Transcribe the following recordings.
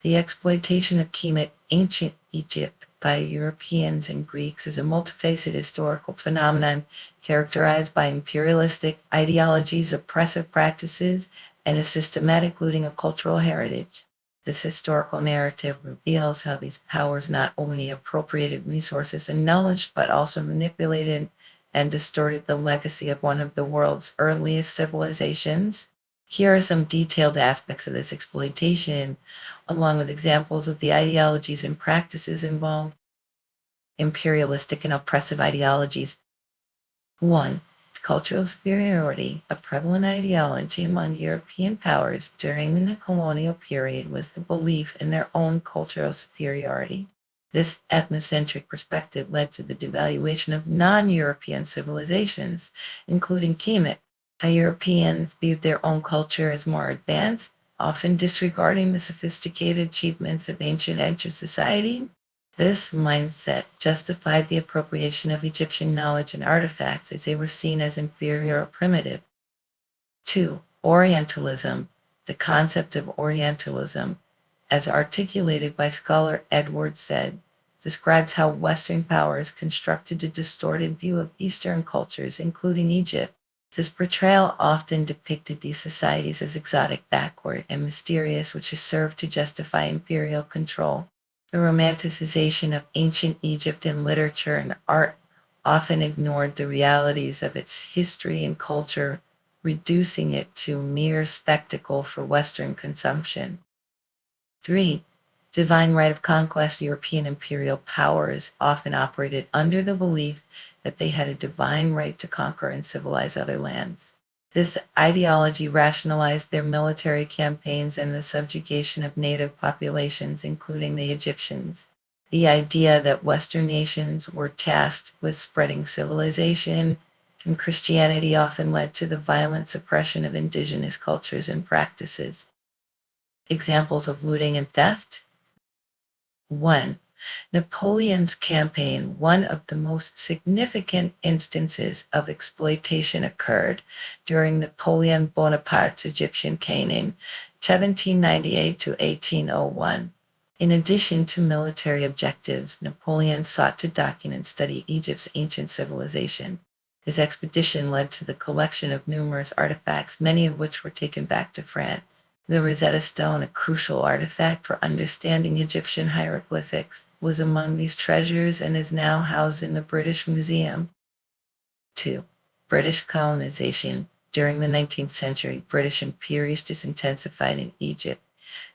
The exploitation of Kemet, ancient Egypt, by Europeans and Greeks is a multifaceted historical phenomenon characterized by imperialistic ideologies, oppressive practices, and a systematic looting of cultural heritage. This historical narrative reveals how these powers not only appropriated resources and knowledge, but also manipulated and distorted the legacy of one of the world's earliest civilizations. Here are some detailed aspects of this exploitation, along with examples of the ideologies and practices involved. Imperialistic and oppressive ideologies. 1. Cultural superiority. A prevalent ideology among European powers during the colonial period was the belief in their own cultural superiority. This ethnocentric perspective led to the devaluation of non-European civilizations, including Kemet. Europeans viewed their own culture as more advanced, often disregarding the sophisticated achievements of ancient society. This mindset justified the appropriation of Egyptian knowledge and artifacts as they were seen as inferior or primitive. 2. Orientalism. The concept of Orientalism, as articulated by scholar Edward Said, describes how Western powers constructed a distorted view of Eastern cultures, including Egypt. This portrayal often depicted these societies as exotic, backward, and mysterious, which has served to justify imperial control. The romanticization of ancient Egypt in literature and art often ignored the realities of its history and culture, reducing it to mere spectacle for Western consumption. 3. Divine right of conquest. European imperial powers often operated under the belief that they had a divine right to conquer and civilize other lands. This ideology rationalized their military campaigns and the subjugation of native populations, including the Egyptians. The idea that Western nations were tasked with spreading civilization and Christianity often led to the violent suppression of indigenous cultures and practices. Examples of looting and theft. 1. Napoleon's campaign. One of the most significant instances of exploitation occurred during Napoleon Bonaparte's Egyptian campaign, 1798 to 1801. In addition to military objectives, Napoleon sought to document and study Egypt's ancient civilization. His expedition led to the collection of numerous artifacts, many of which were taken back to France. The Rosetta Stone, a crucial artifact for understanding Egyptian hieroglyphics, was among these treasures and is now housed in the British Museum. 2. British colonization. During the 19th century, British imperialism intensified in Egypt,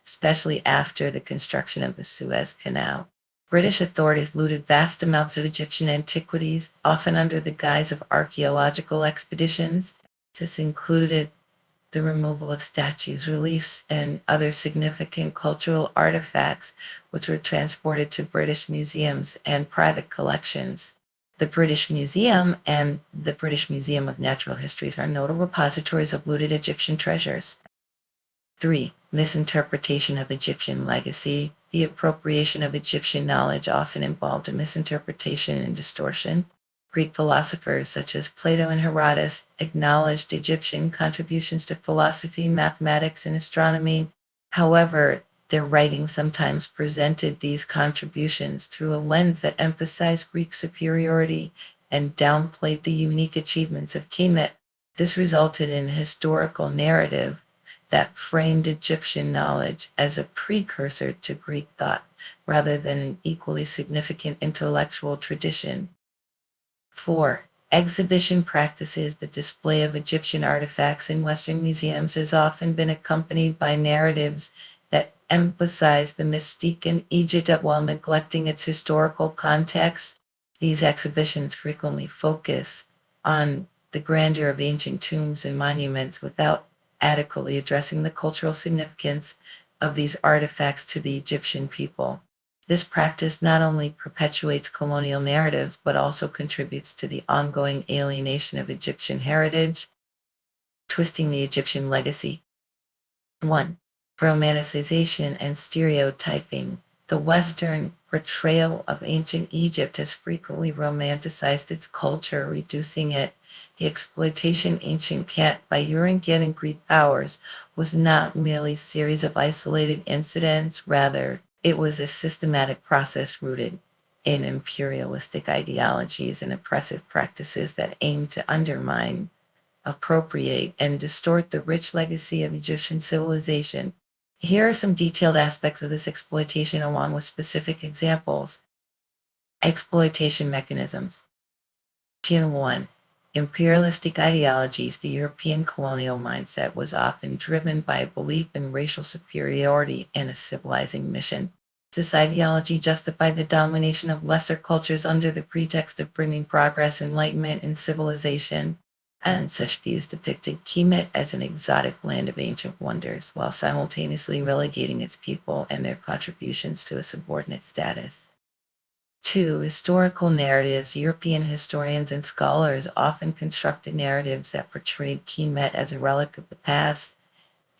especially after the construction of the Suez Canal. British authorities looted vast amounts of Egyptian antiquities, often under the guise of archaeological expeditions. This included the removal of statues, reliefs, and other significant cultural artifacts, which were transported to British museums and private collections. The British Museum and the British Museum of Natural History are notable repositories of looted Egyptian treasures. 3. Misinterpretation of Egyptian legacy. The appropriation of Egyptian knowledge often involved a misinterpretation and distortion. Greek philosophers such as Plato and Herodotus acknowledged Egyptian contributions to philosophy, mathematics, and astronomy. However, their writings sometimes presented these contributions through a lens that emphasized Greek superiority and downplayed the unique achievements of Kemet. This resulted in a historical narrative that framed Egyptian knowledge as a precursor to Greek thought rather than an equally significant intellectual tradition. 4. Exhibition practices. The display of Egyptian artifacts in Western museums has often been accompanied by narratives that emphasize the mystique in Egypt while neglecting its historical context. These exhibitions frequently focus on the grandeur of ancient tombs and monuments without adequately addressing the cultural significance of these artifacts to the Egyptian people. This practice not only perpetuates colonial narratives, but also contributes to the ongoing alienation of Egyptian heritage. Twisting the Egyptian legacy. 1. Romanticization and stereotyping. The Western portrayal of ancient Egypt has frequently romanticized its culture, reducing it. The exploitation ancient cat by European and Greek powers was not merely a series of isolated incidents, rather, it was a systematic process rooted in imperialistic ideologies and oppressive practices that aimed to undermine, appropriate, and distort the rich legacy of Egyptian civilization. Here are some detailed aspects of this exploitation along with specific examples. Exploitation mechanisms. Tier 1. Imperialistic ideologies. The European colonial mindset was often driven by a belief in racial superiority and a civilizing mission. This ideology justified the domination of lesser cultures under the pretext of bringing progress, enlightenment, and civilization. And such views depicted Kemet as an exotic land of ancient wonders, while simultaneously relegating its people and their contributions to a subordinate status. 2. Historical narratives. European historians and scholars often constructed narratives that portrayed Kemet as a relic of the past,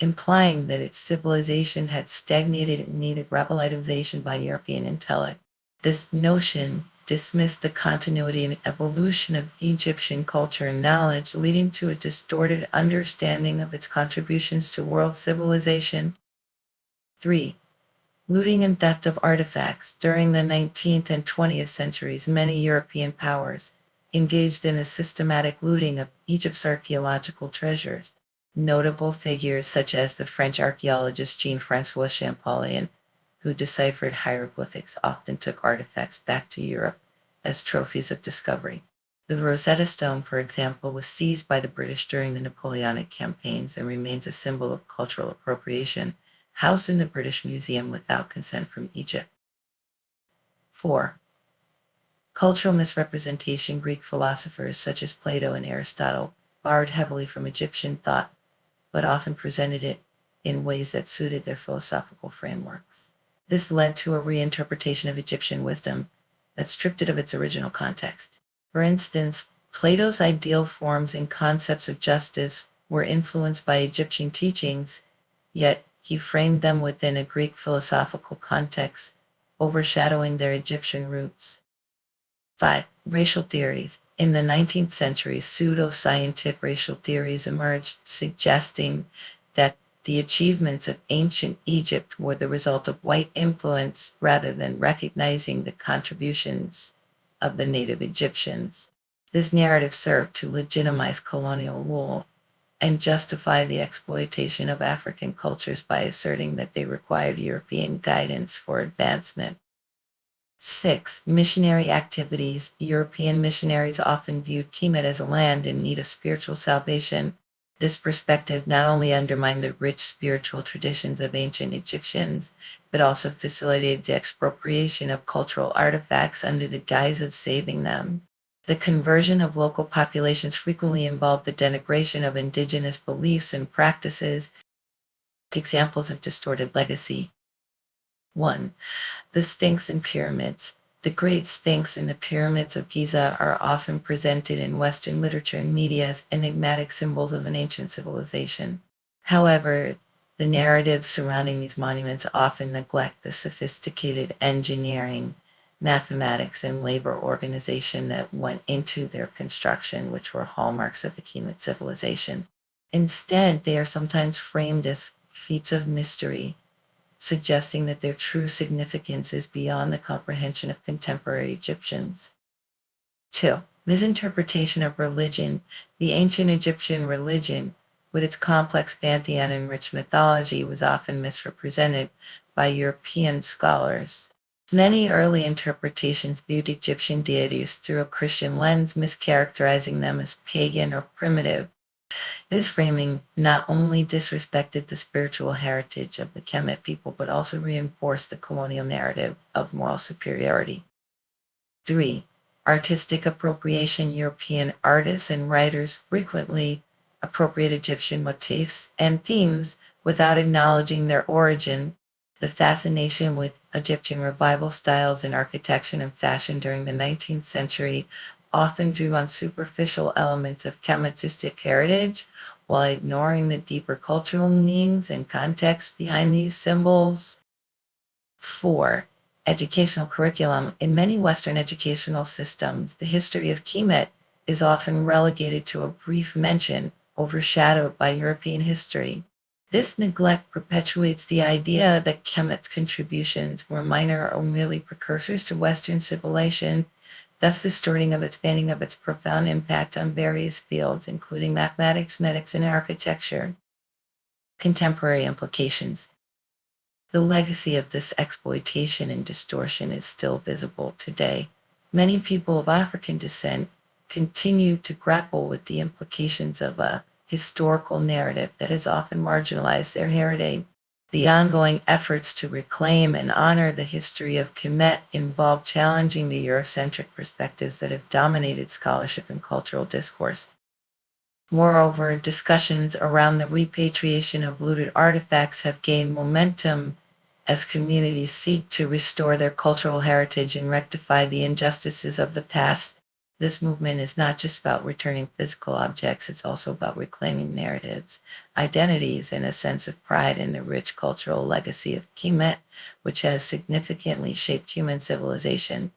implying that its civilization had stagnated and needed revitalization by European intellect. This notion dismissed the continuity and evolution of Egyptian culture and knowledge, leading to a distorted understanding of its contributions to world civilization. 3. Looting and theft of artifacts. During the 19th and 20th centuries, many European powers engaged in a systematic looting of Egypt's archaeological treasures. Notable figures such as the French archaeologist Jean-François Champollion, who deciphered hieroglyphics, often took artifacts back to Europe as trophies of discovery. The Rosetta Stone, for example, was seized by the British during the Napoleonic campaigns and remains a symbol of cultural appropriation, housed in the British Museum without consent from Egypt. 4. Cultural misrepresentation. Greek philosophers such as Plato and Aristotle borrowed heavily from Egyptian thought, but often presented it in ways that suited their philosophical frameworks. This led to a reinterpretation of Egyptian wisdom that stripped it of its original context. For instance, Plato's ideal forms and concepts of justice were influenced by Egyptian teachings, yet he framed them within a Greek philosophical context, overshadowing their Egyptian roots. 5. Racial theories. In the 19th century, pseudo-scientific racial theories emerged, suggesting that the achievements of ancient Egypt were the result of white influence rather than recognizing the contributions of the native Egyptians. This narrative served to legitimize colonial rule and justify the exploitation of African cultures by asserting that they required European guidance for advancement. 6. Missionary activities. European missionaries often viewed Kemet as a land in need of spiritual salvation. This perspective not only undermined the rich spiritual traditions of ancient Egyptians, but also facilitated the expropriation of cultural artifacts under the guise of saving them. The conversion of local populations frequently involved the denigration of indigenous beliefs and practices. Examples of distorted legacy. 1. The Sphinx and Pyramids. The Great Sphinx and the Pyramids of Giza are often presented in Western literature and media as enigmatic symbols of an ancient civilization. However, the narratives surrounding these monuments often neglect the sophisticated engineering, mathematics, and labor organization that went into their construction, which were hallmarks of the Kemet civilization. Instead, they are sometimes framed as feats of mystery, suggesting that their true significance is beyond the comprehension of contemporary Egyptians. 2. Misinterpretation of religion. The ancient Egyptian religion, with its complex pantheon and rich mythology, was often misrepresented by European scholars. Many early interpretations viewed Egyptian deities through a Christian lens, mischaracterizing them as pagan or primitive. This framing not only disrespected the spiritual heritage of the Kemet people, but also reinforced the colonial narrative of moral superiority. 3. Artistic appropriation. European artists and writers frequently appropriate Egyptian motifs and themes without acknowledging their origin. The fascination with Egyptian revival styles in architecture and fashion during the 19th century often drew on superficial elements of Kemetic heritage while ignoring the deeper cultural meanings and context behind these symbols. 4. Educational curriculum. In many Western educational systems, the history of Kemet is often relegated to a brief mention, overshadowed by European history. This neglect perpetuates the idea that Kemet's contributions were minor or merely precursors to Western civilization, thus distorting of its meaning of its profound impact on various fields, including mathematics, medics, and architecture. Contemporary implications. The legacy of this exploitation and distortion is still visible today. Many people of African descent continue to grapple with the implications of a historical narrative that has often marginalized their heritage. The ongoing efforts to reclaim and honor the history of Kemet involve challenging the Eurocentric perspectives that have dominated scholarship and cultural discourse. Moreover, discussions around the repatriation of looted artifacts have gained momentum as communities seek to restore their cultural heritage and rectify the injustices of the past. This movement is not just about returning physical objects, it's also about reclaiming narratives, identities, and a sense of pride in the rich cultural legacy of Kemet, which has significantly shaped human civilization.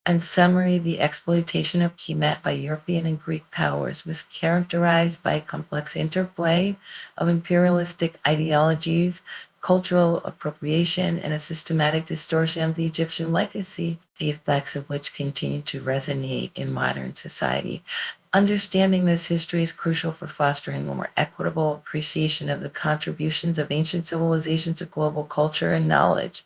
In summary, the exploitation of Kemet by European and Greek powers was characterized by a complex interplay of imperialistic ideologies, cultural appropriation, and a systematic distortion of the Egyptian legacy, the effects of which continue to resonate in modern society. Understanding this history is crucial for fostering a more equitable appreciation of the contributions of ancient civilizations to global culture and knowledge.